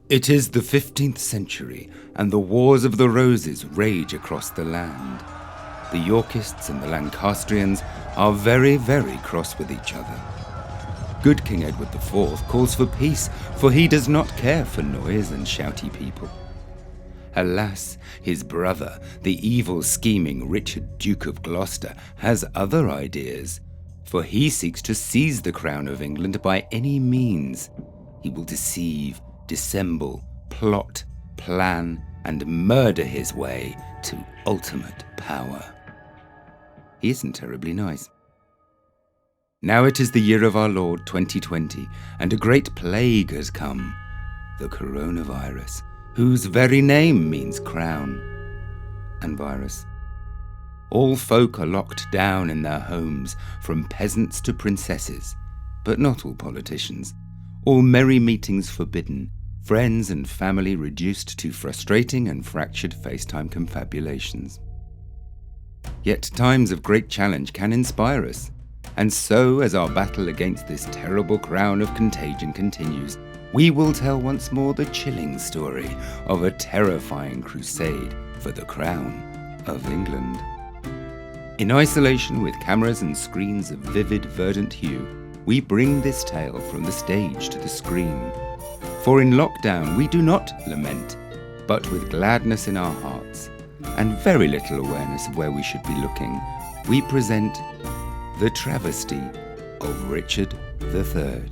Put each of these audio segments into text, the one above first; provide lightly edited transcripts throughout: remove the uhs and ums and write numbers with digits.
It is the 15th century, and the Wars of the Roses rage across the land. The Yorkists and the Lancastrians are very, very cross with each other. Good King Edward IV calls for peace, for he does not care for noise and shouty people. Alas, his brother, the evil scheming Richard, Duke of Gloucester, has other ideas, for he seeks to seize the crown of England by any means. He will deceive, dissemble, plot, plan, and murder his way to ultimate power. He isn't terribly nice. Now it is the year of our Lord 2020, and a great plague has come, the coronavirus, whose very name means crown and virus. All folk are locked down in their homes, from peasants to princesses, but not all politicians. All merry meetings forbidden, friends and family reduced to frustrating and fractured FaceTime confabulations. Yet times of great challenge can inspire us, and so as our battle against this terrible crown of contagion continues, we will tell once more the chilling story of a terrifying crusade for the crown of England. In isolation with cameras and screens of vivid, verdant hue, we bring this tale from the stage to the screen. For in lockdown we do not lament, but with gladness in our hearts, and very little awareness of where we should be looking, we present the Travesty of Richard III.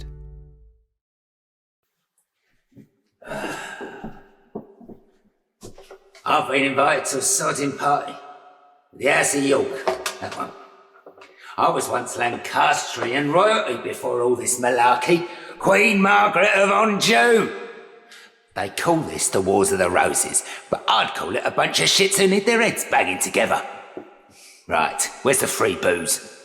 I've been invited to a sodding party. The House of York, that one. I was once Lancastrian royalty before all this malarkey. Queen Margaret of Anjou. They call this the Wars of the Roses, but I'd call it a bunch of shits who need their heads banging together. Right, where's the free booze?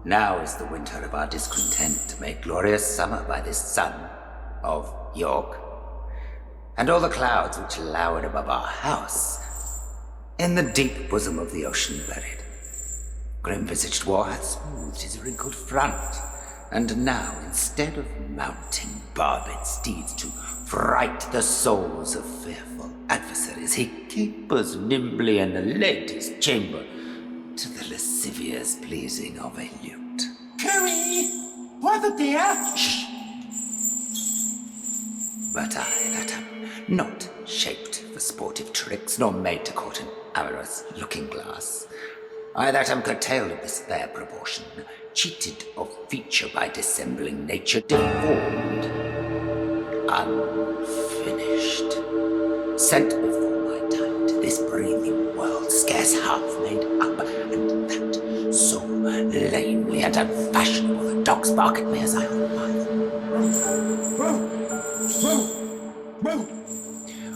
Now is the winter of our discontent made glorious summer by this sun of York, and all the clouds which lowered above our house, in the deep bosom of the ocean buried. Grim-visaged war hath smoothed his wrinkled front, and now, instead of mounting barbed steeds to fright the souls of fearful adversaries, he capers nimbly in the ladies' chamber, to the lascivious pleasing of a lute. Cooey! What the dear? Shh! But I, that am not shaped for sportive tricks, nor made to court an amorous looking-glass, I that am curtailed of this fair proportion, cheated of feature by dissembling nature, deformed, unfinished, sent before my time to this breathing world, scarce half made up, and that so lamely and unfashionable the dogs bark at me as I hold mine.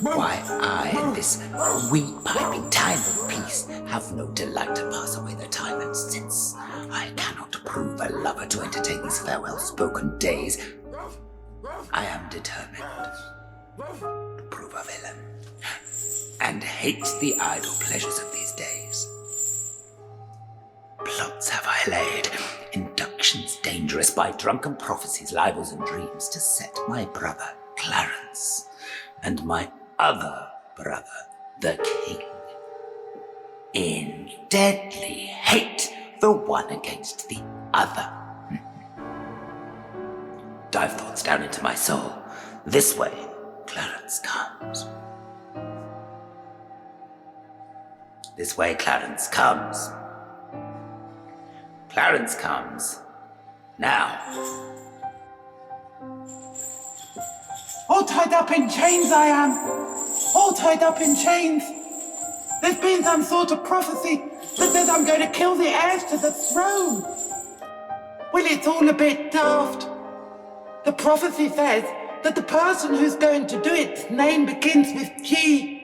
Why, I, in this wee piping time of peace, have no delight to pass away the time, and since I cannot prove a lover to entertain these farewell-spoken days, I am determined to prove a villain, and hate the idle pleasures of these days. Plots have I laid, inductions dangerous, by drunken prophecies, libels, and dreams, to set my brother Clarence and my other brother, the King, in deadly hate, the one against the other. Dive thoughts down into my soul. This way, Clarence comes. This way, Clarence comes. Clarence comes. Now. All tied up in chains I am. All tied up in chains. There's been some sort of prophecy that says I'm going to kill the heirs to the throne. Well, it's all a bit daft. The prophecy says that the person who's going to do its name begins with G.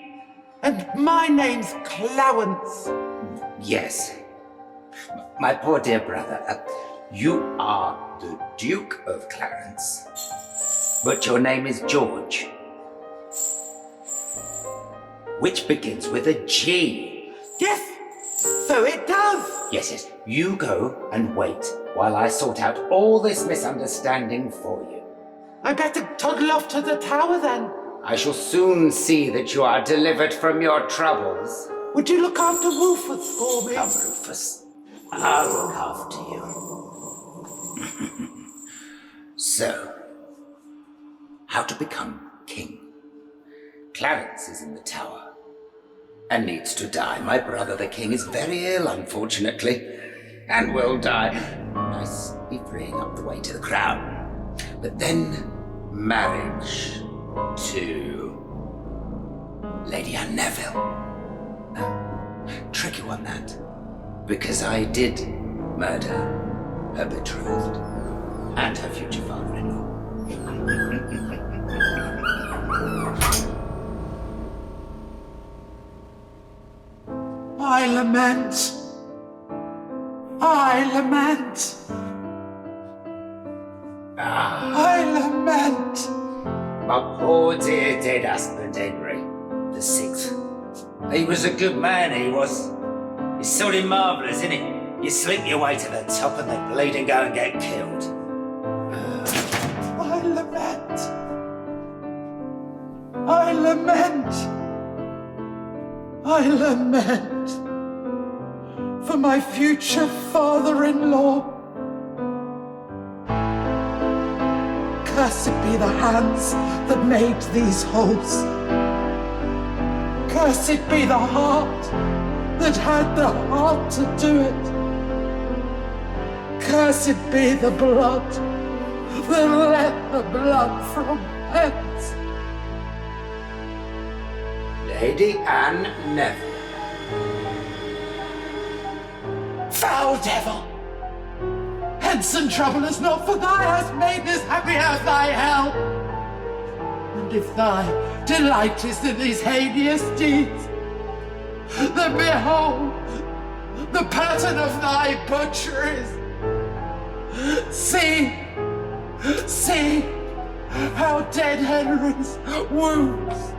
And my name's Clarence. Yes. My poor dear brother, you are the Duke of Clarence, but your name is George, which begins with a G. Yes, so it does. Yes. You go and wait while I sort out all this misunderstanding for you. I better toddle off to the tower then. I shall soon see that you are delivered from your troubles. Would you look after Wolfers for me? Come, Rufus. I'll look after you. So, how to become king? Clarence is in the tower and needs to die. My brother the king is very ill, unfortunately, and will die nicely freeing up the way to the crown. But then, marriage to Lady Anne Neville. Tricky one, that. Because I did murder her betrothed and her future father-in-law. I lament. I lament. I lament. My poor dear dead husband, Henry the Sixth. He was a good man, he was. He's sort of marvellous, isn't it? You slip your way to the top and they bleed and go and get killed. I lament. I lament. I lament for my future father-in-law. Cursed be the hands that made these holes. Cursed be the heart that had the heart to do it. Cursed be the blood that let the blood from hence. Lady Anne Neville. Foul devil! Hence and trouble is not, for thy hast made this happy house thy hell. And if thy delight is in these heinous deeds, then behold the pattern of thy butcheries. See how dead Henry's wounds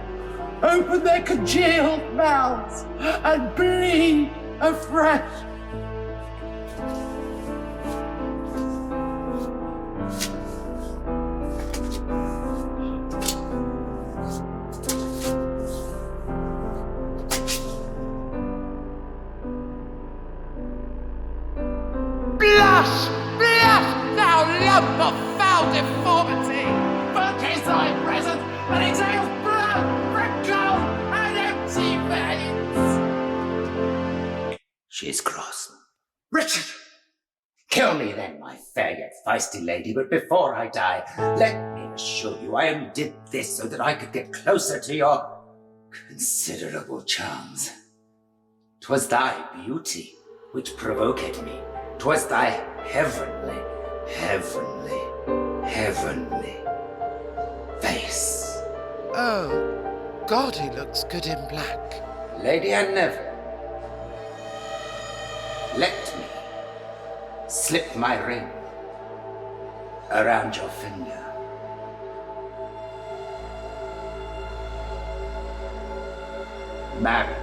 open their congealed mouths and bleed afresh. Blush, thou lump of foul deformity! For 'tis thy presence that exhales blood, wrinkle, and empty veins! She's cross. Richard! Kill me then, my fair yet feisty lady, but before I die, let me assure you I only did this so that I could get closer to your considerable charms. 'Twas thy beauty which provoked me. 'Twas thy heavenly face. Oh, God, he looks good in black. Lady Anne Neville, let me slip my ring around your finger. Marry me.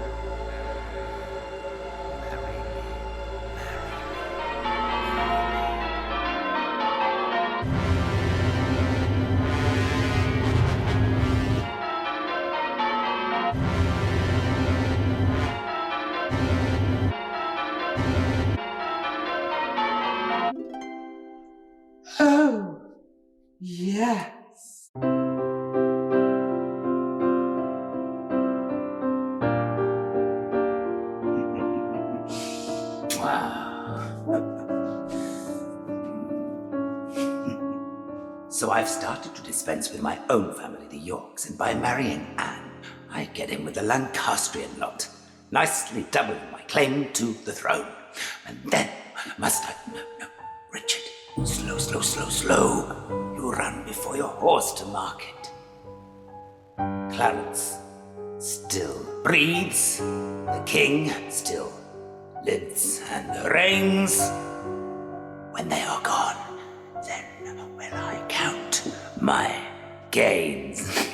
Oh, yes. So I've started to dispense with my own family, the Yorks, and by marrying Anne, I get in with the Lancastrian lot, nicely doubling my claim to the throne. And then must I... No, Richard, slow. You you run before your horse to market. Clarence still breathes, the king still lives and reigns. When they are gone, then will I count my gains.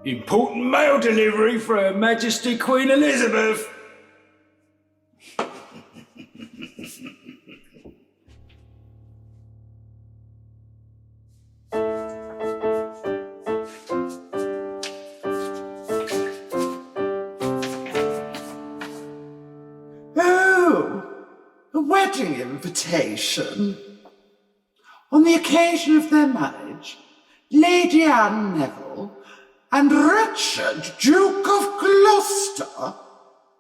Important mail delivery for Her Majesty Queen Elizabeth. Oh, a wedding invitation. On the occasion of their marriage, Lady Anne Neville and Richard, Duke of Gloucester,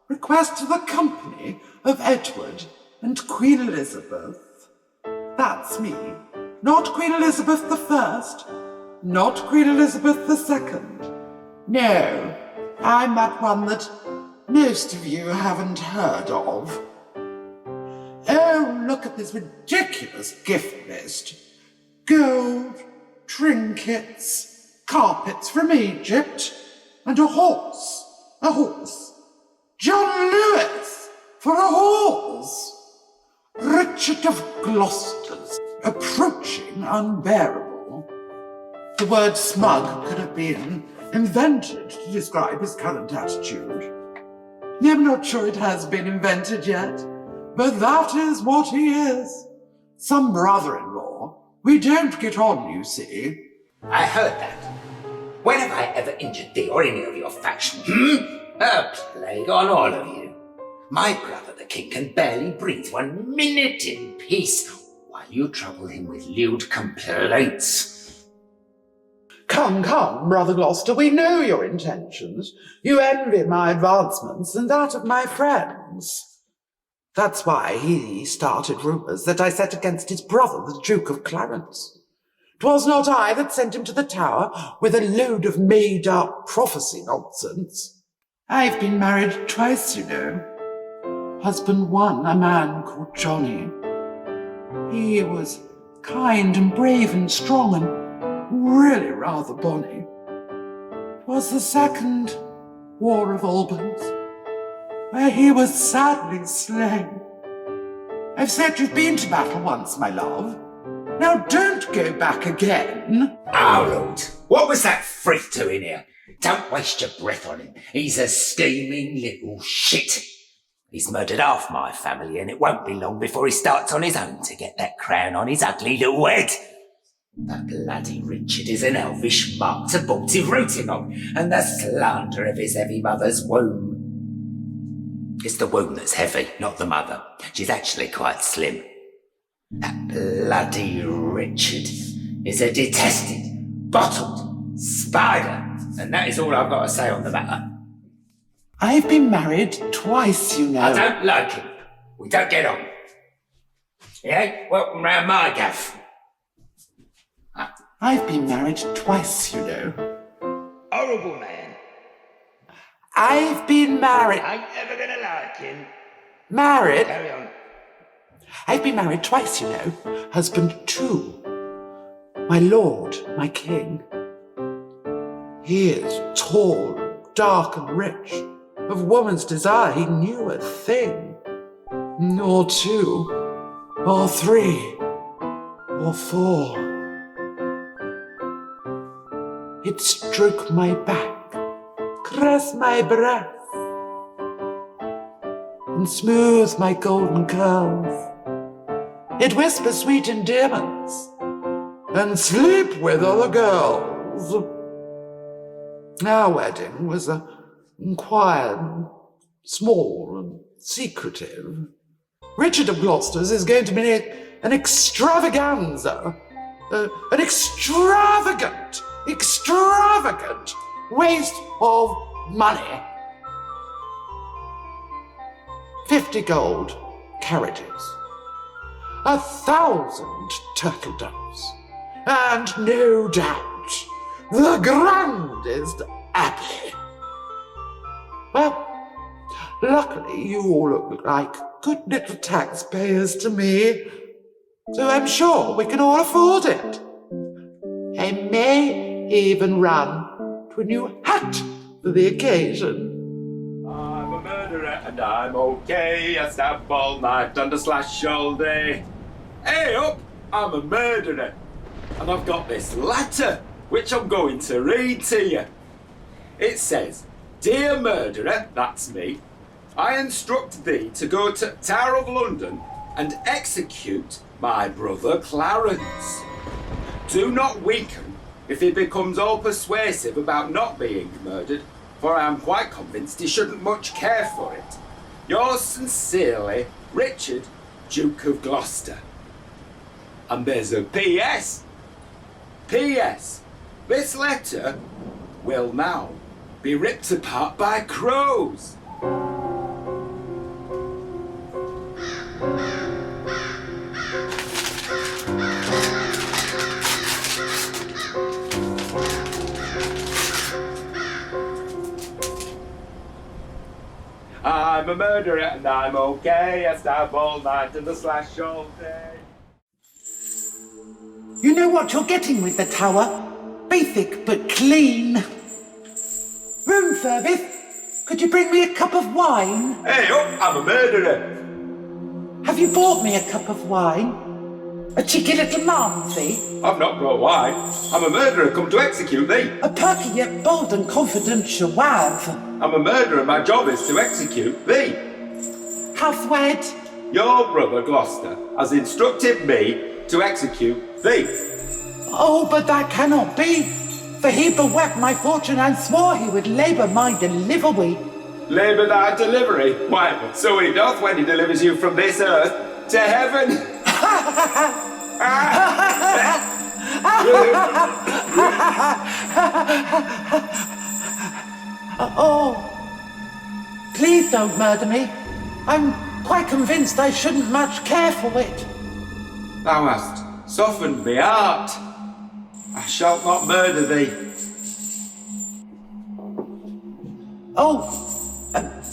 request the company of Edward and Queen Elizabeth. That's me. Not Queen Elizabeth I, not Queen Elizabeth II. No, I'm that one that most of you haven't heard of. Oh, look at this ridiculous gift list. Gold, trinkets, carpets from Egypt, and a horse. A horse. John Lewis for a horse. Richard of Gloucester's approaching unbearable. The word smug could have been invented to describe his current attitude. I'm not sure it has been invented yet, but that is what he is. Some brother-in-law. We don't get on, you see. I heard that. When have I ever injured thee or any of your faction? A plague on all of you. My brother the king can barely breathe 1 minute in peace while you trouble him with lewd complaints. Come, Brother Gloucester, we know your intentions. You envy my advancements and that of my friends. That's why he started rumours that I set against his brother, the Duke of Clarence. 'Twas not I that sent him to the Tower with a load of made-up prophecy nonsense. I've been married twice, you know. Husband one, a man called Johnny. He was kind and brave and strong and really rather bonny. 'Twas the Second War of Albans, where he was sadly slain. I've said you've been to battle once, my love. Now don't go back again. Our Lord, what was that freak doing here? Don't waste your breath on him. He's a scheming little shit. He's murdered half my family, and it won't be long before he starts on his own to get that crown on his ugly little head. That bloody Richard is an elvish marked abortive rooting on, and the slander of his heavy mother's womb. It's the womb that's heavy, not the mother. She's actually quite slim. That bloody Richard is a detested, bottled spider, and that is all I've got to say on the matter. I've been married twice, you know. I don't like him. We don't get on. He ain't welcome round my gaff. I've been married twice, you know. Horrible man. I've been married. Ain't ever gonna like him. Married? Carry on. I've been married twice, you know. Husband two. My lord, my king. He is tall, dark and rich. Of woman's desire he knew a thing. Or two. Or three. Or four. He'd stroke my back, caress my breast, and smooth my golden curls. He'd whisper sweet endearments, and sleep with other girls. Our wedding was quiet, small, and secretive. Richard of Gloucester's is going to be an extravaganza, an extravagant waste of money. 50 gold carriages, 1,000 turtle doves, and no doubt the grandest abbey. Well, luckily you all look like good little taxpayers to me, so I'm sure we can all afford it. I may even run to a new hat for the occasion. I'm a murderer and I'm okay. I stab all night and I slash all day. Hey up, I'm a murderer. And I've got this letter, which I'm going to read to you. It says, "Dear murderer," that's me, "I instruct thee to go to Tower of London and execute my brother Clarence. Do not weaken if he becomes all persuasive about not being murdered, for I am quite convinced he shouldn't much care for it. Yours sincerely, Richard, Duke of Gloucester." And there's a P.S. P.S. This letter will now be ripped apart by crows. I'm a murderer and I'm okay. I stab all night and I slash all day. You know what you're getting with the tower? Basic but clean. Room service, could you bring me a cup of wine? Hey up, I'm a murderer. Have you bought me a cup of wine? A cheeky little Malmsey? I've not brought wine. I'm a murderer come to execute thee. A perky yet bold and confidential wave. I'm a murderer, my job is to execute thee. Housewed? Your brother Gloucester has instructed me to execute thee. Oh, but that cannot be, for he bewept my fortune and swore he would labour my delivery. Labour thy delivery? Why, so he doth when he delivers you from this earth to heaven. Oh, please don't murder me. I'm quite convinced I shouldn't much care for it. Thou hast softened my heart. I shall not murder thee. Oh,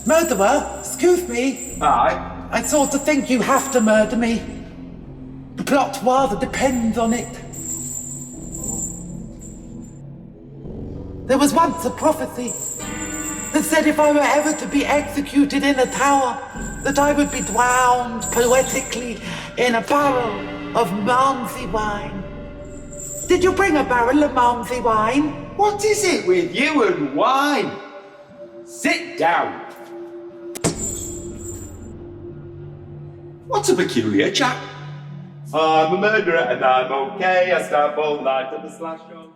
murderer, excuse me. Aye. I sort of think you have to murder me. The plot rather depends on it. There was once a prophecy that said if I were ever to be executed in a tower, that I would be drowned poetically in a barrel of Malmsey wine. Did you bring a barrel of Malmsey wine? What is it with you and wine? Sit down. What a peculiar chap. I'm a murderer and I'm okay. I stab all night and I slash all day.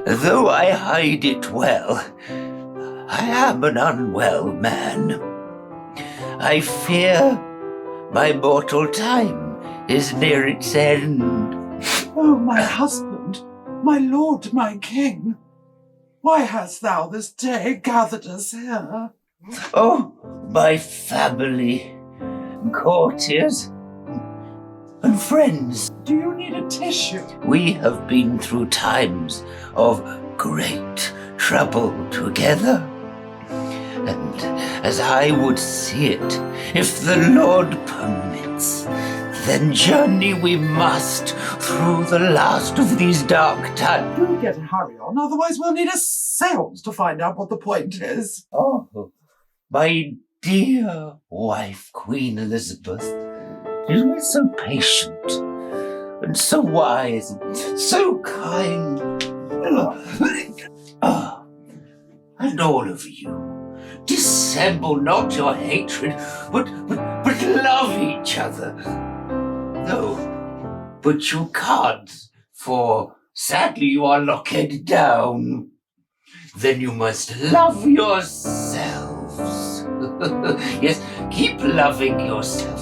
Though I hide it well, I am an unwell man. I fear my mortal time is near its end. Oh, my husband, my lord, my king, why hast thou this day gathered us here? Oh, my family, courtiers, and friends. Do you need a tissue? We have been through times of great trouble together. And as I would see it, if the Lord permits, then journey we must through the last of these dark times. Do get a hurry on, otherwise we'll need a seance to find out what the point is. Oh, my dear wife, Queen Elizabeth, you are so patient and so wise and so kind. And all of you, dissemble not your hatred, but love each other. No, but you can't, for sadly you are locked down. Then you must love yourselves. Yes, keep loving yourself.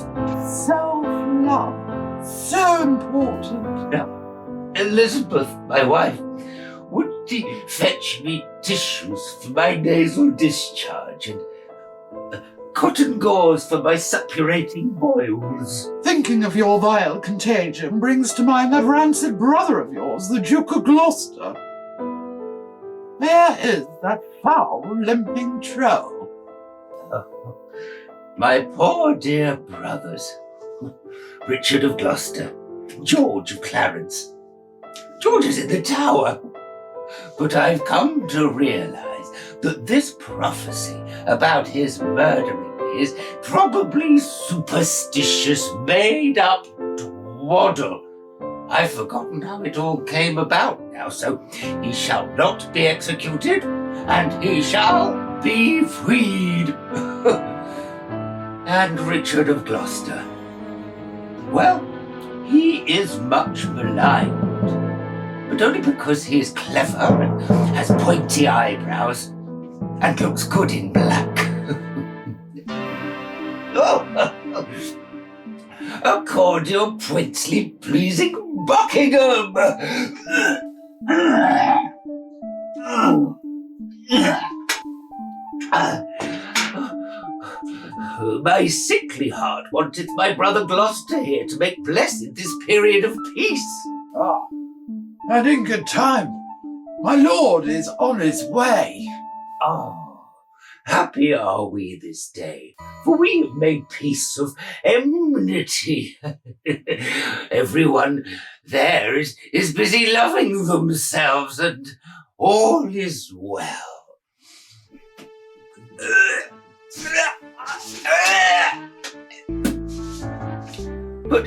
Self-love, so important. Now, Elizabeth, my wife, would fetch me tissues for my nasal discharge and cotton gauze for my suppurating boils. Thinking of your vile contagion brings to mind that rancid brother of yours, the Duke of Gloucester. Where is that foul, limping troll? My poor dear brothers, Richard of Gloucester, George of Clarence. George is in the Tower. But I've come to realize that this prophecy about his murdering me is probably superstitious, made-up twaddle. I've forgotten how it all came about now, so he shall not be executed, and he shall be freed. And Richard of Gloucester, well, he is much maligned, but only because he is clever and has pointy eyebrows and looks good in black. A cordial, princely, pleasing Buckingham! My sickly heart wanteth my brother Gloucester here to make blessed this period of peace. Ah, and in good time. My lord is on his way. Happy are we this day, for we have made peace of enmity. Everyone there is busy loving themselves, and all is well. But,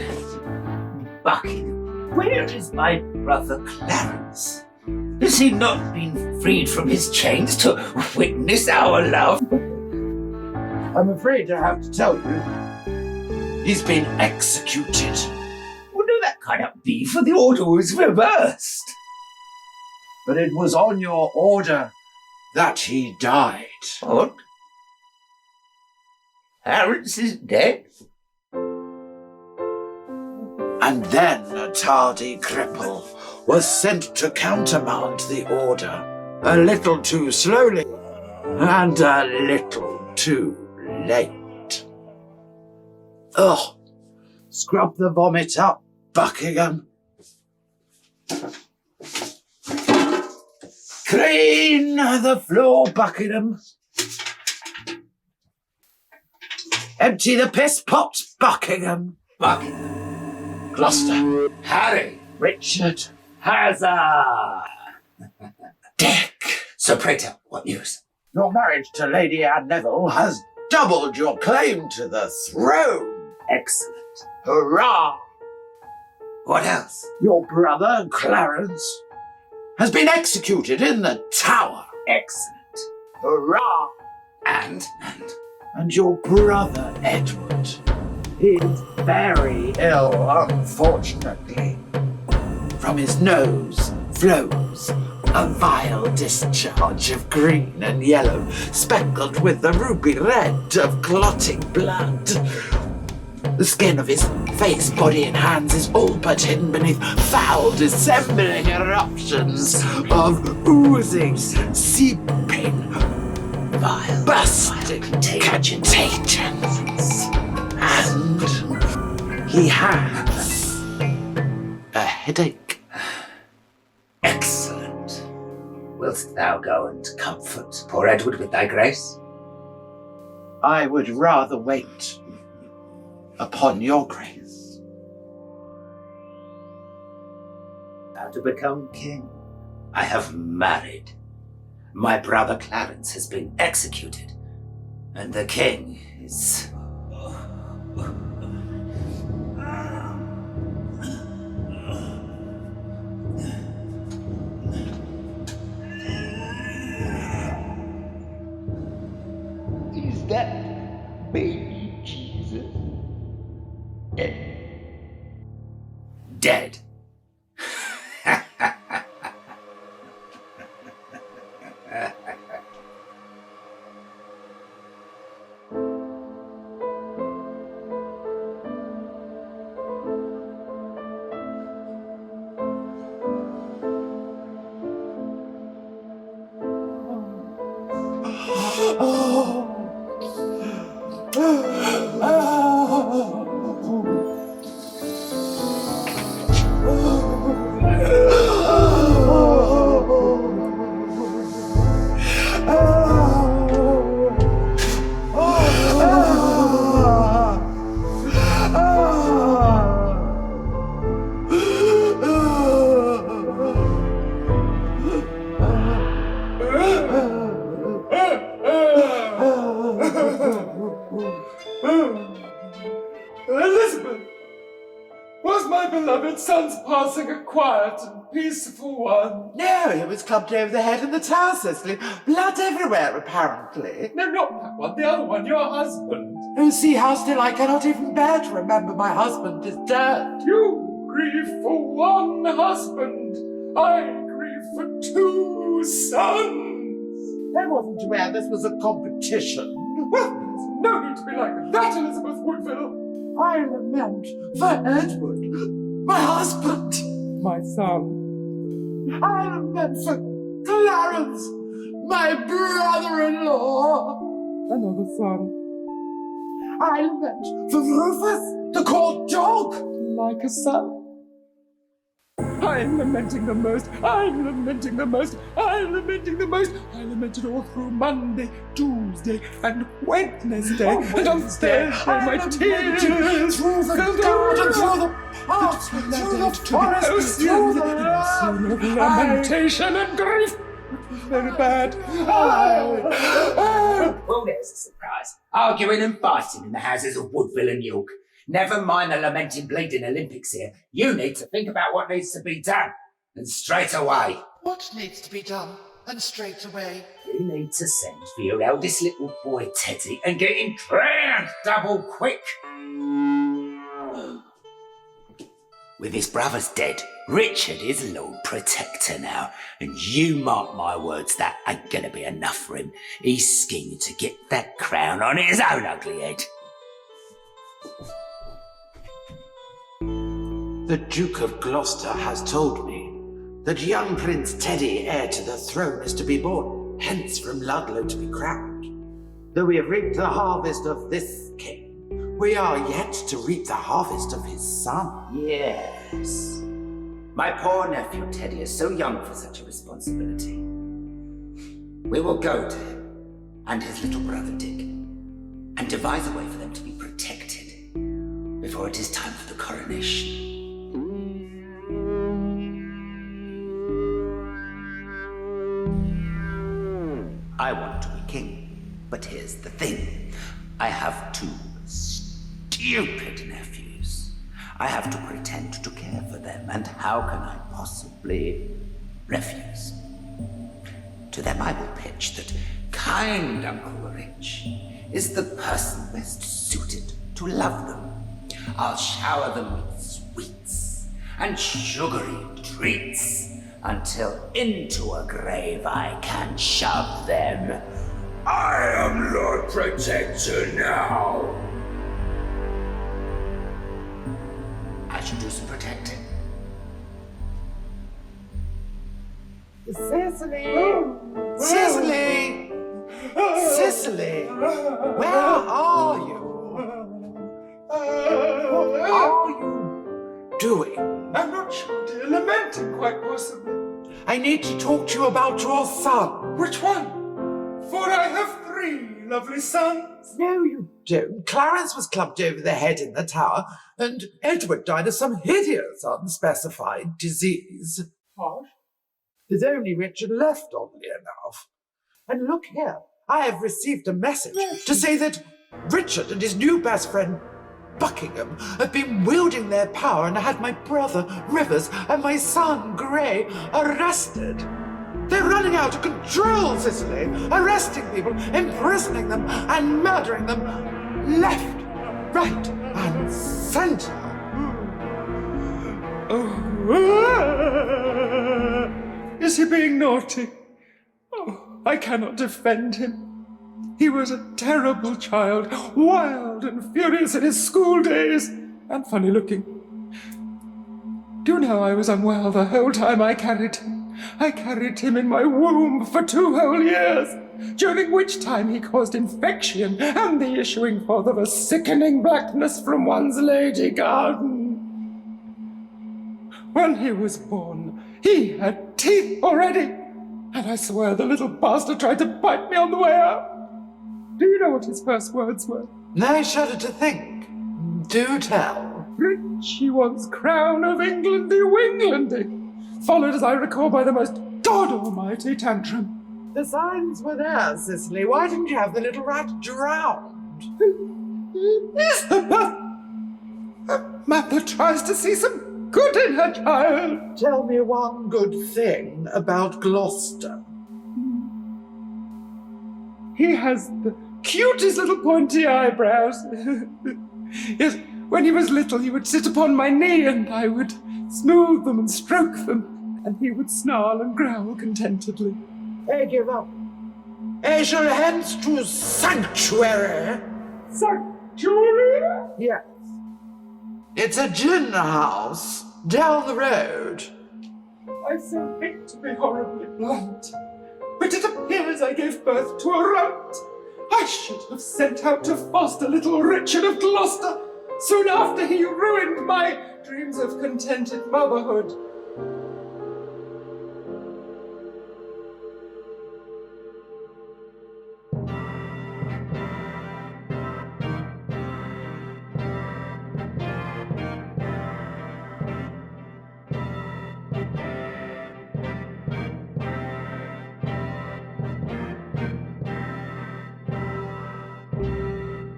Buckingham, where is my brother Clarence? Has he not been freed from his chains to witness our love? I'm afraid to have to tell you, he's been executed. Well, no, that cannot be, for the order was reversed. But it was on your order that he died. What? Clarence is dead? And then a tardy cripple was sent to countermand the order, a little too slowly and a little too late. Ugh! Scrub the vomit up, Buckingham. Clean the floor, Buckingham. Empty the piss pot, Buckingham. Buckingham. Gloucester. Harry. Richard. Huzzah! Dick. So pray tell, what news? Your marriage to Lady Anne Neville has doubled your claim to the throne. Excellent. Hurrah! What else? Your brother, Clarence, has been executed in the Tower. Excellent. Hurrah! And? And your brother, Edward, is very ill, unfortunately. From his nose flows a vile discharge of green and yellow, speckled with the ruby red of clotting blood. The skin of his face, body, and hands is all but hidden beneath foul, dissembling eruptions of oozing, seeping, Vile, bursting contagions. And he has a headache. Excellent. Wilt thou go and comfort poor Edward with thy grace? I would rather wait upon your grace. How to become king? I have married. My brother Clarence has been executed, and the king is... Is that baby Jesus dead? beloved son's passing a quiet and peaceful one. No, he was clubbed over the head in the tower, Cicely. Blood everywhere, apparently. No, not that one, the other one, your husband. Oh, see how still I cannot even bear to remember my husband is dead. You grieve for one husband, I grieve for 2 sons. I wasn't aware this was a competition. Well, there's no need to be like that, Elizabeth Woodville. I lament for Edward, my husband. My son. I lament for Clarence, my brother-in-law. Another son. I lament for Rufus, the court dog. Like a son. I'm lamenting the most, I'm lamenting the most, I'm lamenting the most. I lamented all through Monday, Tuesday, and Wednesday. And on Thursday, my tears through the garden, through the park, through the forest, through the scene of lamentation and grief. It was very bad. Well, there's a surprise. Arguing and fighting in the houses of Woodville and York. Never mind the lamenting bleeding Olympics here. You need to think about what needs to be done. And straight away. What needs to be done? And straight away. You need to send for your eldest little boy, Teddy, and get him drowned double quick. With his brothers dead, Richard is Lord Protector now. And you mark my words, that ain't gonna be enough for him. He's scheming to get that crown on his own ugly head. The Duke of Gloucester has told me that young Prince Teddy, heir to the throne, is to be born, hence from Ludlow to be crowned. Though we have reaped the harvest of this king, we are yet to reap the harvest of his son. Yes. My poor nephew Teddy is so young for such a responsibility. We will go to him and his little brother Dick and devise a way for them to be protected before it is time for the coronation. I want to be king, but here's the thing. I have 2 stupid nephews. I have to pretend to care for them, and how can I possibly refuse? To them I will pitch that kind Uncle Rich is the person best suited to love them. I'll shower them with sweets and sugary treats until into a grave I can shove them. I am Lord Protector now. I should do some protecting. Cicely! Cicely! Cicely! Where are you? What are you doing? I'm not sure, dear. Lamenting, quite possibly. I need to talk to you about your son. Which one? For I have 3 lovely sons. No, you don't. Clarence was clubbed over the head in the tower, and Edward died of some hideous unspecified disease. Harsh. There's only Richard left, oddly enough. And look here, I have received a message to say that Richard and his new best friend Buckingham have been wielding their power and had my brother Rivers and my son Grey arrested. They're running out of control, Cicely, arresting people, imprisoning them and murdering them left, right and centre. Is he being naughty? Oh, I cannot defend him. He was a terrible child, wild and furious in his school days, and funny looking. Do you know I was unwell the whole time I carried him? I carried him in my womb for 2 whole years, during which time he caused infection and the issuing forth of a sickening blackness from one's lady garden. When he was born, he had teeth already, and I swear the little bastard tried to bite me on the way out. Do you know what his first words were? I shudder to think. Do tell. Rich, he wants crown of Englandy-winglandy, followed, as I recall, by the most God-almighty tantrum. The signs were there, Cicely. Why didn't you have the little rat drowned? A man that tries to see some good in her, child. Tell me one good thing about Gloucester. He has the cutest little pointy eyebrows. Yes, when he was little, he would sit upon my knee and I would smooth them and stroke them, and he would snarl and growl contentedly. Hey, give up. I shall hence to sanctuary. Sanctuary? Yes. It's a gin house down the road. I so hate to be horribly blunt, but it appears I gave birth to a runt. I should have sent out to foster little Richard of Gloucester soon after he ruined my dreams of contented motherhood.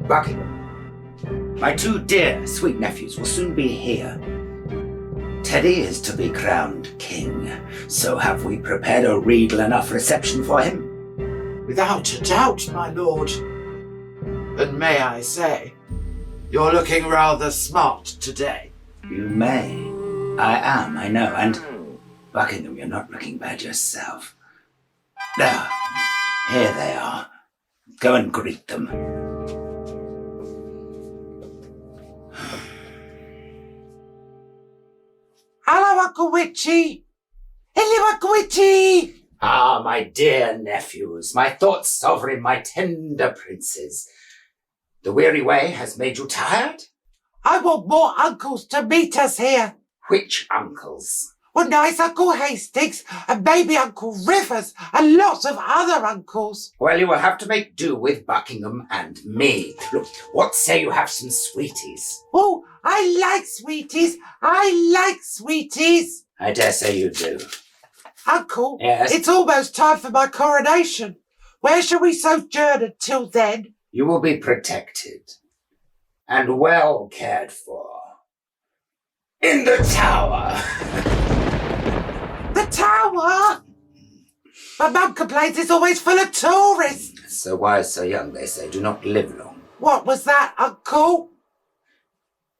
Buckingham, my two dear, sweet nephews will soon be here. Teddy is to be crowned king, so have we prepared a regal enough reception for him? Without a doubt, my lord. And may I say, you're looking rather smart today. You may. I am, I know, and Buckingham, you're not looking bad yourself. Now, here they are. Go and greet them. Hello, Uncle Witchy! Hello, Uncle Witchy! Ah, my dear nephews, my thoughts sovereign, my tender princes. The weary way has made you tired? I want more uncles to meet us here. Which uncles? Well, nice Uncle Hastings and maybe Uncle Rivers and lots of other uncles. Well, you will have to make do with Buckingham and me. Look, what say you have some sweeties? Oh, I like sweeties. I like sweeties. I dare say you do. Uncle, Yes? it's almost time for my coronation. Where shall we sojourn until then? You will be protected and well cared for. In the tower! The tower? My mum complains it's always full of tourists. So wise, so young, they say, do not live long. What was that, Uncle?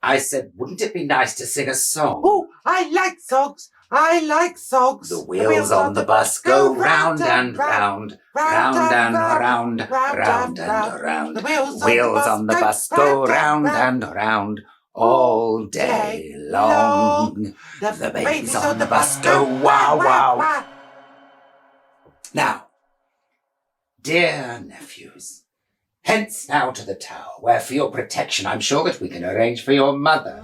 I said, wouldn't it be nice to sing a song? Oh, I like songs. I like songs. The wheels on the bus go round and round, round and round, round and round. The wheels on the bus go round and round all day long. The babies on the bus go wow, wow. Now, dear nephews, hence now to the tower, where for your protection I'm sure that we can arrange for your mother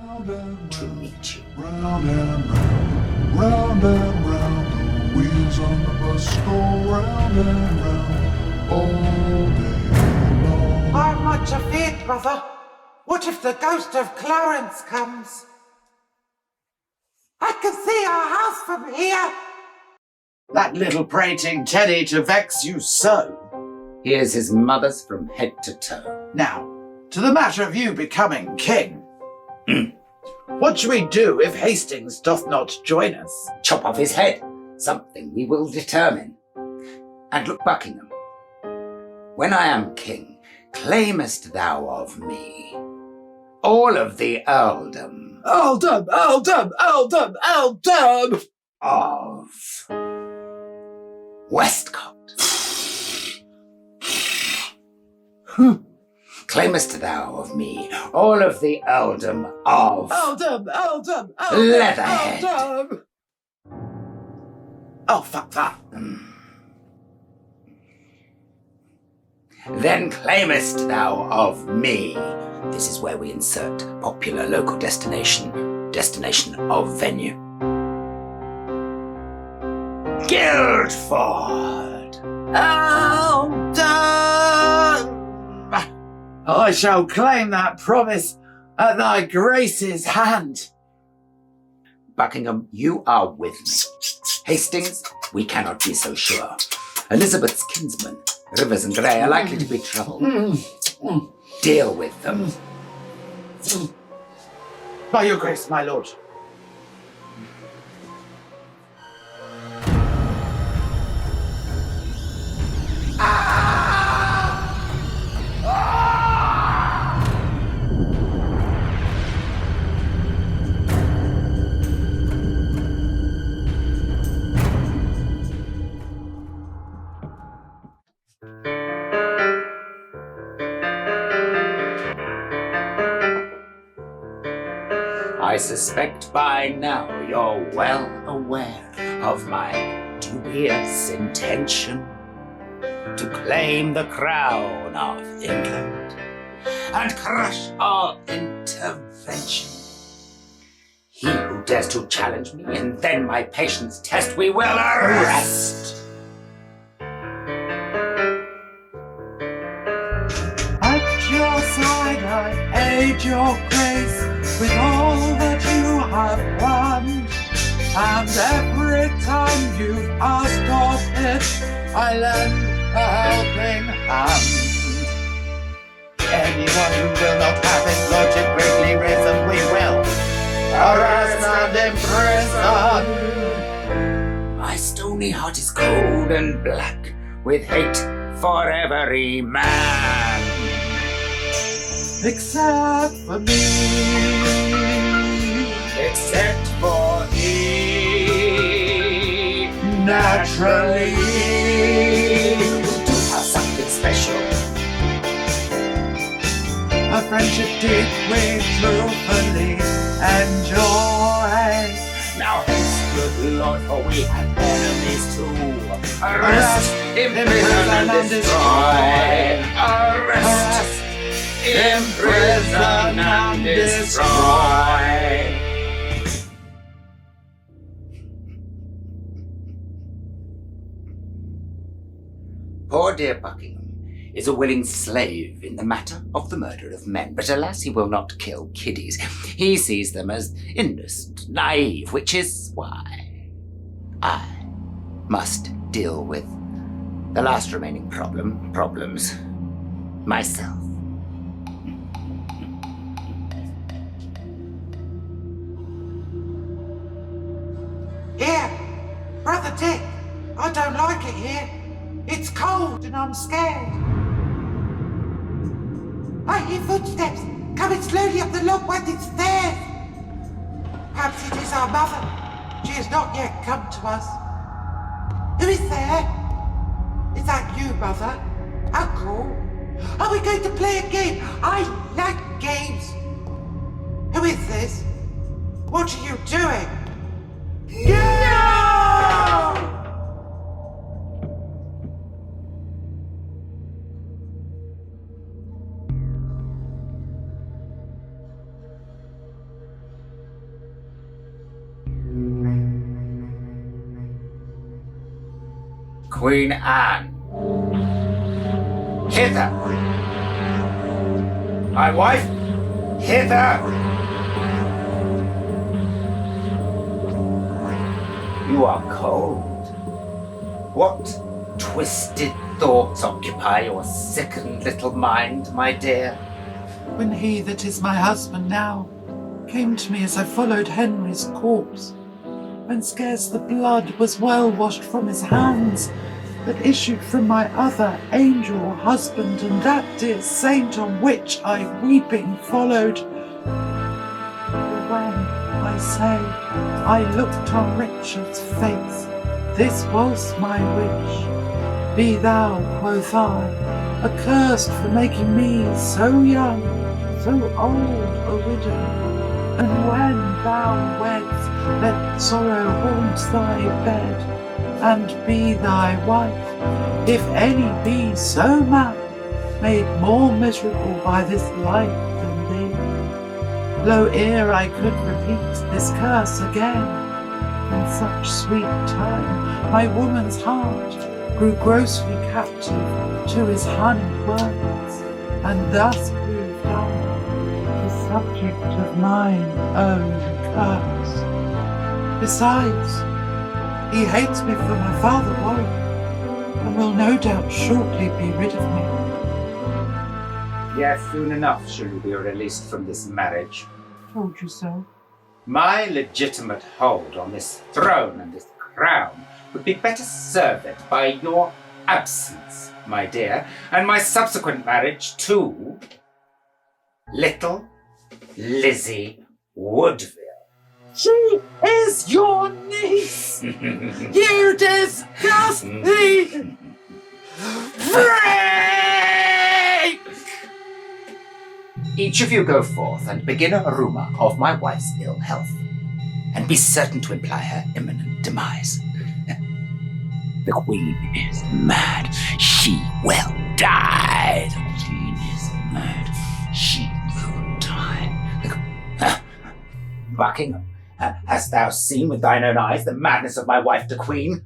to meet you. Round and round, round and round, the wheels on the bus go round and round all day long. I'm much afeard, brother. What if the ghost of Clarence comes? I can see our house from here. That little prating Teddy to vex you so. Here's his mother's from head to toe. Now, to the matter of you becoming king. What shall we do if Hastings doth not join us? Chop off his head. Something we will determine. And look, Buckingham, when I am king, claimest thou of me all of the earldom Earldom, earldom, earldom, earldom! of Westcott. Claimest thou of me all of the earldom of Earldom, earldom, earldom, Leatherhead. earldom! Oh, fuck that. Then claimest thou of me. This is where we insert popular local destination, destination of venue. Guildford. Earldom! I shall claim that promise at thy grace's hand. Buckingham, you are with me. Hastings, we cannot be so sure. Elizabeth's kinsmen, Rivers and Grey, are likely to be troubled. Deal with them. By your grace, my lord. I suspect by now you're well aware of my dubious intention to claim the crown of England and crush all intervention. He who dares to challenge me and then my patience test, we will arrest. At your side I aid your grace with all that you have planned, and every time you've asked of it, I lend a helping hand. Anyone who will not have his logic greatly risen, we will arrest and imprison. My stony heart is cold and black with hate for every man. Except for me. Except for he. Naturally. We do have something special. A friendship deep we truthfully enjoy. Now hence, good Lord, for we have enemies too. Arrest, imprison and destroy. Arrest, imprison and destroy. Poor dear Buckingham is a willing slave in the matter of the murder of men, but alas, he will not kill kiddies. He sees them as innocent, naive, which is why I must deal with the last remaining problems myself. Here, Brother Dick, I don't like it here. It's cold and I'm scared. I hear footsteps coming slowly up the long-winding stairs. Perhaps it is our mother. She has not yet come to us. Who is there? Is that you, Mother? Uncle? Are we going to play a game? I like games. Who is this? What are you doing? No! Queen Anne. Hither! My wife, hither! You are cold. What twisted thoughts occupy your sickened little mind, my dear? When he that is my husband now came to me as I followed Henry's corpse, when scarce the blood was well washed from his hands that issued from my other angel husband, and that dear saint on which I weeping followed. For when, I say, I looked on Richard's face, this was my wish. Be thou, quoth I, accursed for making me so young, so old a widow. And when thou weds, let sorrow haunt thy bed, and be thy wife, if any be so mad, made more miserable by this life than thee. Lo, ere I could repeat this curse again, in such sweet time, my woman's heart grew grossly captive to his honeyed words, and thus proved I the subject of mine own curse. Besides, he hates me for my father Warwick, and will no doubt shortly be rid of me. Yes, soon enough shall you be released from this marriage. Told you so. My legitimate hold on this throne and this crown would be better served by your absence, my dear, and my subsequent marriage to little Lizzie Woodville. She is your niece! You disgust me! Freak! Each of you go forth and begin a rumour of my wife's ill health, and be certain to imply her imminent demise. The Queen is mad. She will die. The Queen is mad. She will die. Buckingham, hast thou seen with thine own eyes the madness of my wife, the Queen?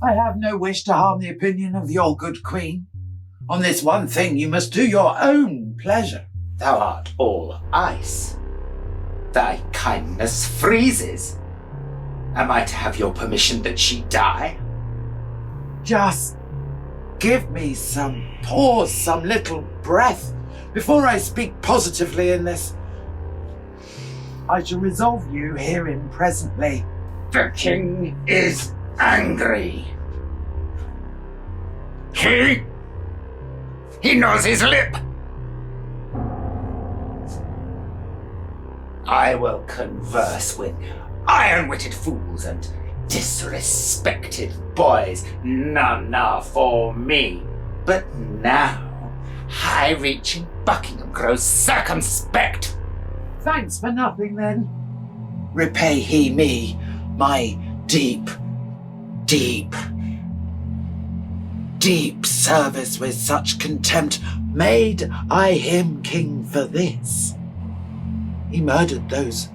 I have no wish to harm the opinion of your good queen. On this one thing you must do your own pleasure. Thou art all ice. Thy kindness freezes. Am I to have your permission that she die? Just give me some pause, some little breath, before I speak positively in this. I shall resolve you herein presently. The king is angry. He knows his lip. I will converse with iron-witted fools and disrespected boys. None are for me. But now, high-reaching Buckingham grows circumspect. Thanks for nothing, then. Repay he me my deep service with such contempt. Made I him king for this. He murdered those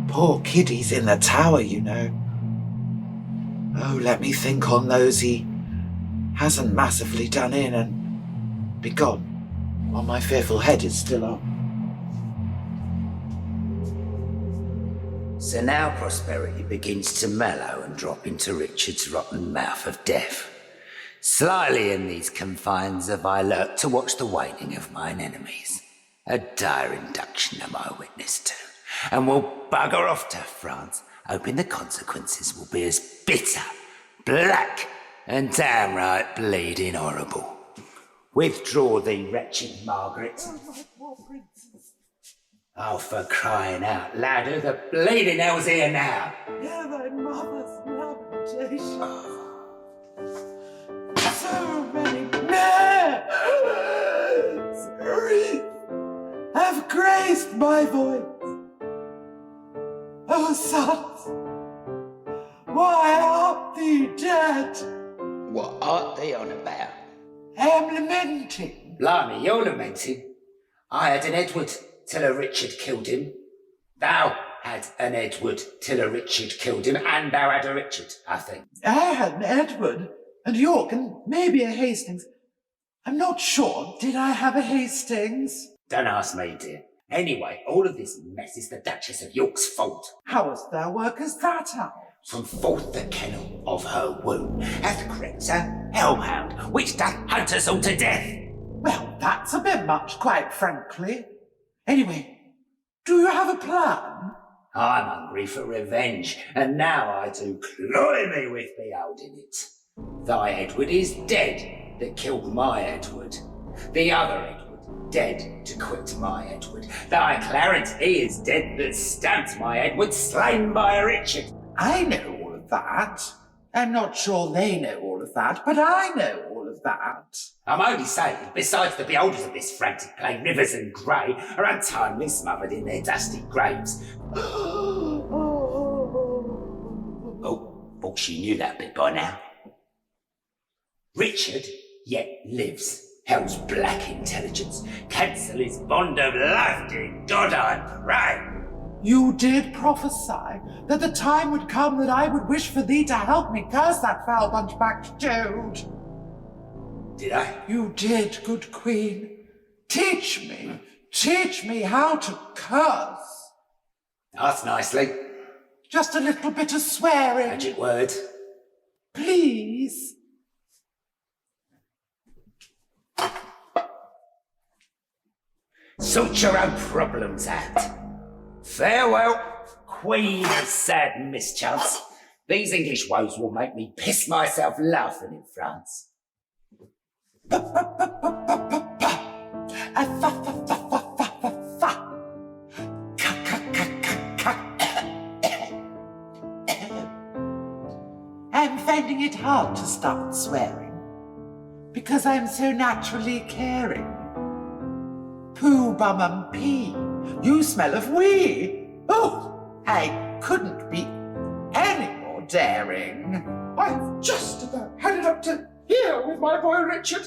poor kiddies in the tower, you know. Oh, let me think on those he hasn't massively done in and be gone while my fearful head is still on. So now prosperity begins to mellow and drop into Richard's rotten mouth of death. Slyly in these confines have I lurked to watch the waning of mine enemies. A dire induction am I witness to, and will bugger off to France, hoping the consequences will be as bitter, black, and downright bleeding horrible. Withdraw thee, wretched Margaret. Oh, for crying out loud, who the bleeding hell's here now? Hear thy mother's lamentation. So many men have graced my voice. Oh, sons, why art thee dead? What art thee on about? I am lamenting. Blimey, you're lamenting. I had an Edward till a Richard killed him. Thou had an Edward till a Richard killed him, and thou had a Richard, I think. I had an Edward and York and maybe a Hastings. I'm not sure. Did I have a Hastings? Don't ask me, dear. Anyway, all of this mess is the Duchess of York's fault. How hast thou workest that out? From forth the kennel of her womb hath crept a hellhound, which doth hunt us all to death. Well, that's a bit much, quite frankly. Anyway, do you have a plan? I'm hungry for revenge, and now I do cloy me with beholding it. Thy Edward is dead that killed my Edward. The other Edward dead to quit my Edward. Thy Clarence, he is dead that stamped my Edward, slain by a Richard. I know all of that. I'm not sure they know all of that, but I know all of that. I'm only saying, besides the beholders of this frantic play, Rivers and Grey are untimely smothered in their dusty graves. Oh, thought she knew that bit by now. Richard yet lives. Hell's black intelligence. Cancel his bond of love, dear God, I pray. You did prophesy that the time would come that I would wish for thee to help me curse that foul bunchbacked toad. Did I? You did, good queen. Teach me how to curse. Ask nicely. Just a little bit of swearing. Magic word. Please. Sort your own problems out. Farewell, queen of sad mischance. These English woes will make me piss myself laughing in France. I'm finding it hard to start swearing because I'm so naturally caring. Pooh bum and pea. You smell of wee. Oh, I couldn't be any more daring. I've just about had it up to here with my boy Richard.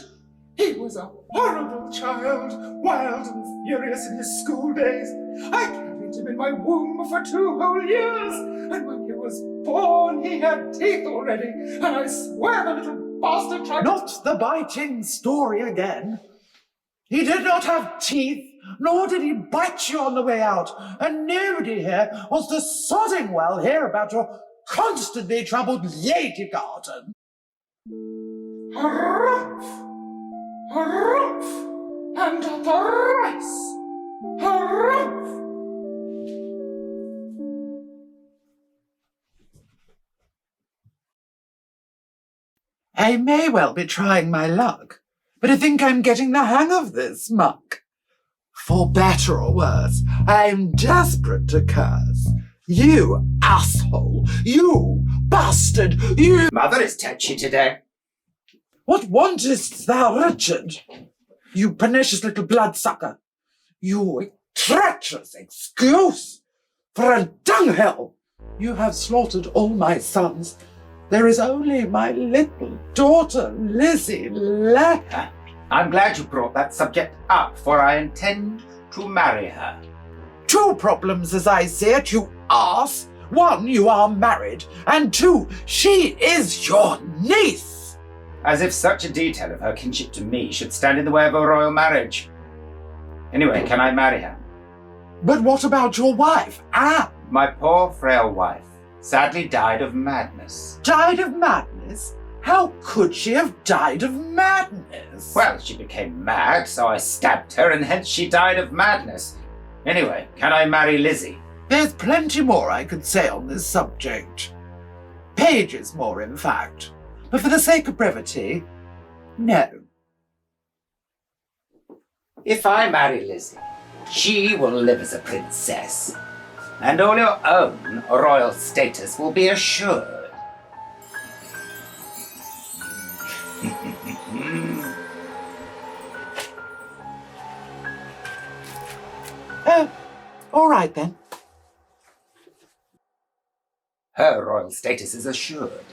He was a horrible child, wild and furious in his school days. I carried him in my womb for 2 whole years, and when he was born he had teeth already, and I swear the little bastard tried Not the biting story again. He did not have teeth, nor did he bite you on the way out, and nobody here wants to sodding well hear about your constantly troubled lady garden. Harumph! Harumph! And thrice! Harumph! I may well be trying my luck, but I think I'm getting the hang of this muck. For better or worse, I'm desperate to curse. You asshole! You bastard! You... Mother is touchy today. What wantest thou, Richard? You pernicious little bloodsucker! You treacherous excuse! For a dunghill! You have slaughtered all my sons. There is only my little daughter, Lizzie, left. I'm glad you brought that subject up, for I intend to marry her. 2 problems as I see it, you arse. 1, you are married, and 2, she is your niece. As if such a detail of her kinship to me should stand in the way of a royal marriage. Anyway, can I marry her? But what about your wife, Anne? My poor frail wife sadly died of madness. Died of madness? How could she have died of madness? Well, she became mad, so I stabbed her, and hence she died of madness. Anyway, can I marry Lizzie? There's plenty more I could say on this subject. Pages more, in fact. But for the sake of brevity, no. If I marry Lizzie, she will live as a princess, and all your own royal status will be assured. Oh, all right then. Her royal status is assured.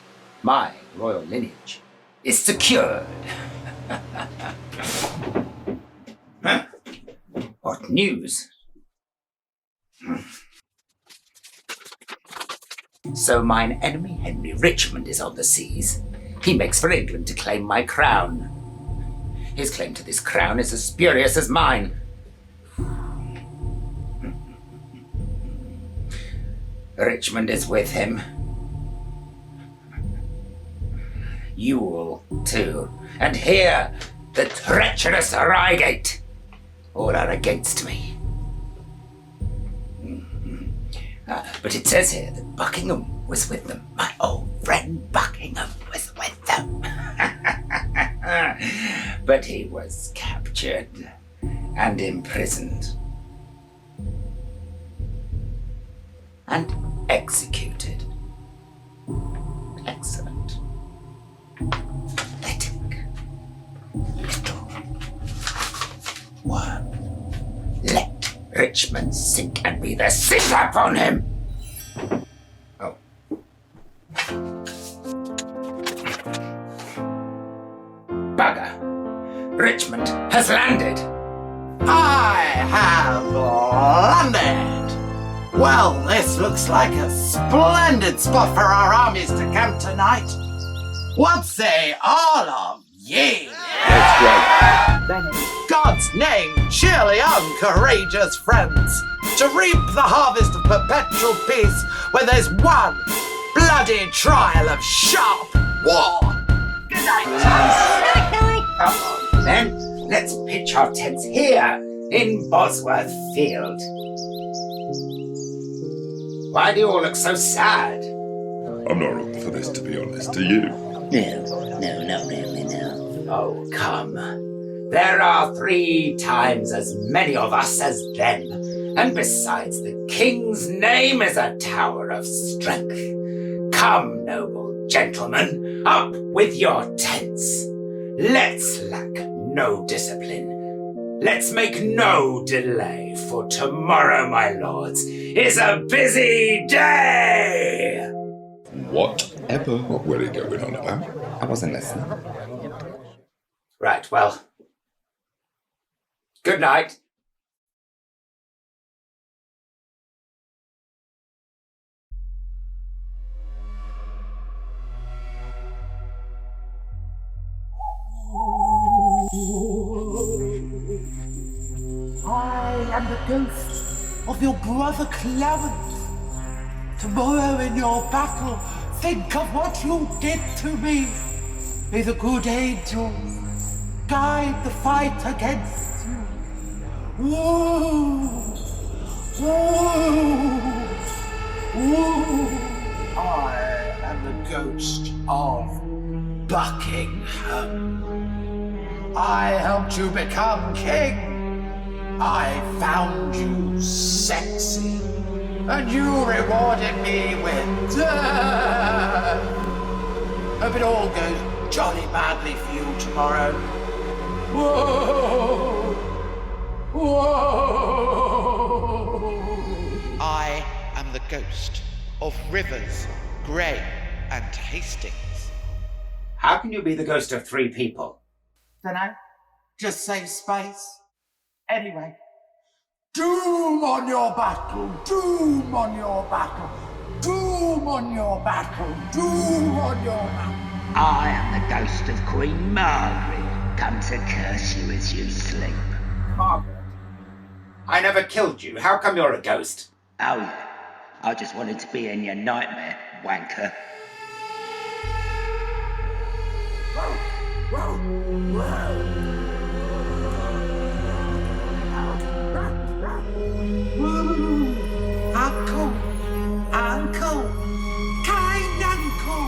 My royal lineage is secured. Huh. What news? So mine enemy Henry Richmond is on the seas. He makes for England to claim my crown. His claim to this crown is as spurious as mine. Richmond is with him. Ewell, too. And here, the treacherous Reigate. All are against me. But it says here that Buckingham was with them. My old friend Buckingham was with them. But he was captured and imprisoned. And executed. Excellent. Pathetic. Little worm. Let Richmond sink and be the sink upon him. Oh. Bugger. Richmond has landed. I have landed. Well, this looks like a splendid spot for our armies to camp tonight. What say all of ye? That's right. God's name, cheerly on, courageous friends, to reap the harvest of perpetual peace where there's one bloody trial of sharp war. Good night. Come on, then. Let's pitch our tents here in Bosworth Field. Why do you all look so sad? I'm not up for this, to be honest. Are you? No, not really, no. Oh, come. There are 3 times as many of us as them. And besides, the king's name is a tower of strength. Come, noble gentlemen, up with your tents. Let's lack no discipline. Let's make no delay, for tomorrow, my lords, is a busy day! Whatever. What were you going on about? I wasn't listening. Right, well. Good night. I am the ghost of your brother Clarence. Tomorrow in your battle, think of what you did to me. May the good angels guide the fight against you. Woo! Woo! Woo! I am the ghost of Buckingham. I helped you become king. I found you sexy, and you rewarded me with death. Hope it all goes jolly badly for you tomorrow. Whoa! Whoa! I am the ghost of Rivers, Grey, and Hastings. How can you be the ghost of 3 people? Dunno. Just save space. Anyway. Doom on your battle! Doom on your battle! Doom on your battle! Doom on your battle! I am the ghost of Queen Margaret, come to curse you as you sleep. Margaret? I never killed you. How come you're a ghost? Oh yeah, I just wanted to be in your nightmare, wanker. Uncle, kind uncle,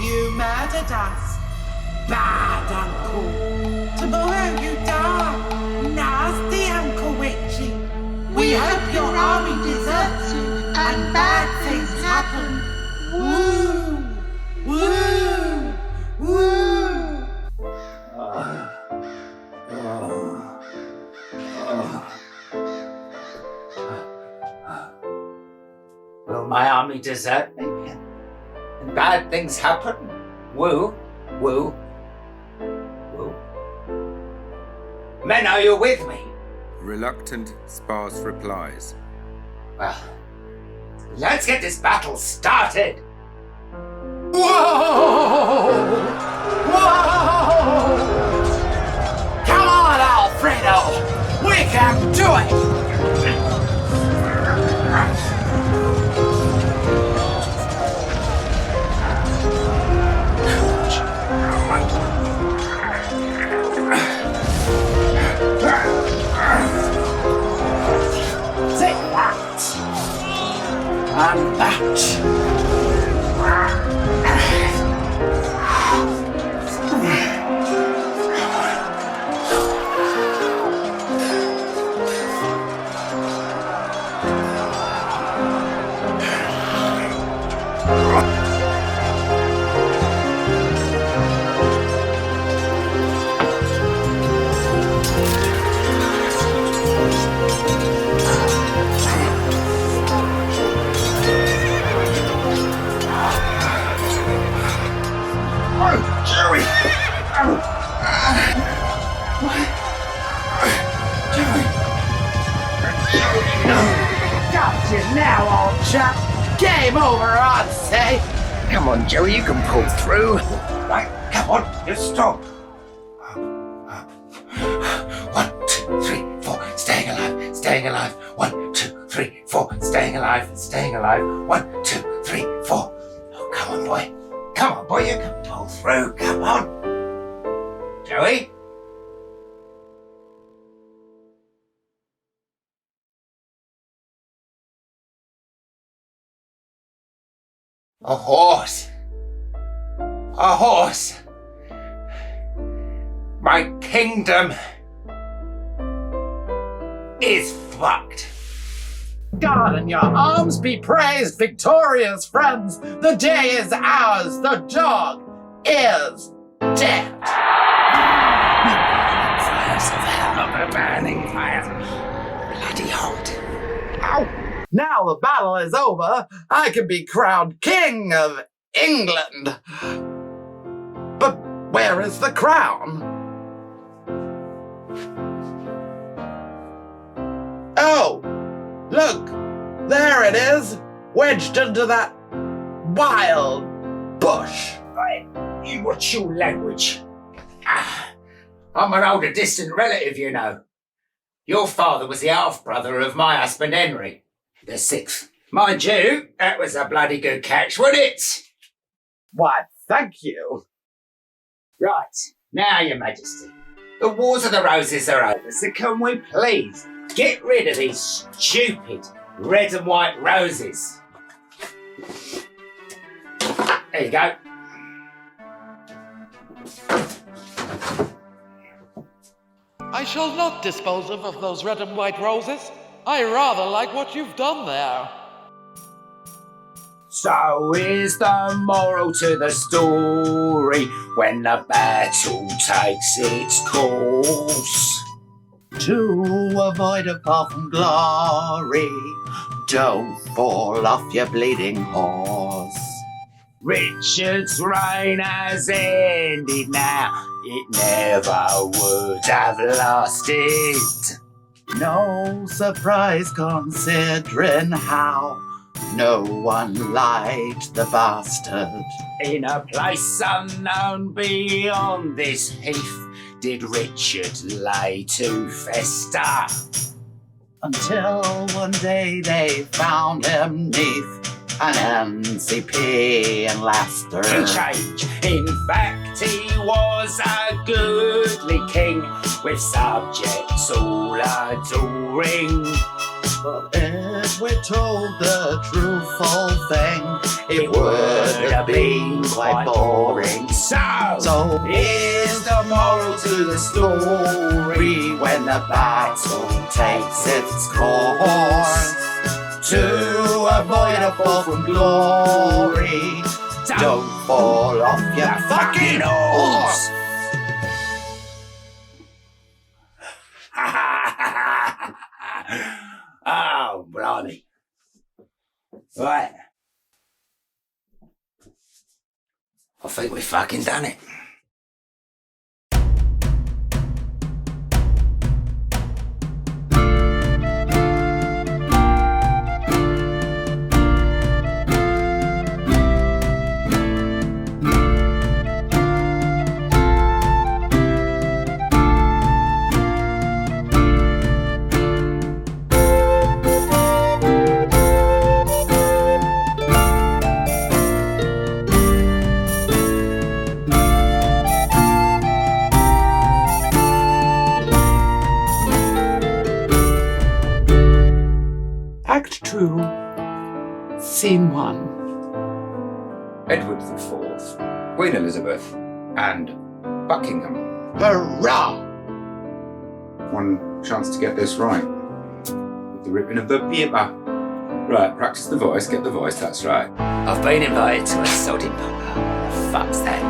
you murdered us. Bad uncle. Tomorrow you die. Nasty Uncle Witchy. We hope your army deserts you and bad things happen. Woo! Woo! Woo! Will my army desert me? And bad things happen? Woo, woo, woo. Men, are you with me? Reluctant, sparse replies. Well, let's get this battle started. Whoa! Whoa! Come on, Alfredo! We can do it! Take that! And that! Got you now, old chap. Game over, I'd say. Come on, Joey, you can pull through. Right, come on, you stop. 1, 2, 3, 4, staying alive, staying alive. 1, 2, 3, 4, staying alive, staying alive. 1, 2, 3, 4. Oh, come on, boy. Come on, boy, you can pull through. Come on. Joey? A horse. A horse. My kingdom is fucked. God and your arms be praised, victorious friends. The day is ours. The dog is dead. Fires of hell a burning fire. Bloody hot. Ow! Now the battle is over, I can be crowned King of England. But where is the crown? Oh, look, there it is, wedged into that wild bush. Right, you watch your language. I'm an older distant relative, you know. Your father was the half-brother of my husband Henry, the sixth. Mind you, that was a bloody good catch, wasn't it? Why, thank you. Right, now, Your Majesty, the Wars of the Roses are over, so can we please get rid of these stupid red and white roses? There you go. I shall not dispose of those red and white roses. I rather like what you've done there. So is the moral to the story when the battle takes its course. To avoid a fall from glory, don't fall off your bleeding horse. Richard's reign has ended now. It never would have lasted. No surprise considering how no one liked the bastard. In a place unknown beyond this heath, did Richard lay to fester. Until one day they found him neath an NCP and laughter. To change, in fact, he was a goodly king with subjects all adoring. But if we told the truthful thing, it would have been quite boring. So here's the moral to the story when the battle takes its course. To avoid a fall from glory, don't fall off your fucking horse. Oh, blimey. Right. I think we've fucking done it. Act 2, Scene 1. Edward IV, Queen Elizabeth, and Buckingham. Hurrah! One chance to get this right. With the ripping of the paper. Right, practice the voice, get the voice, that's right. I've been invited to a sodding pub. What the fuck's that?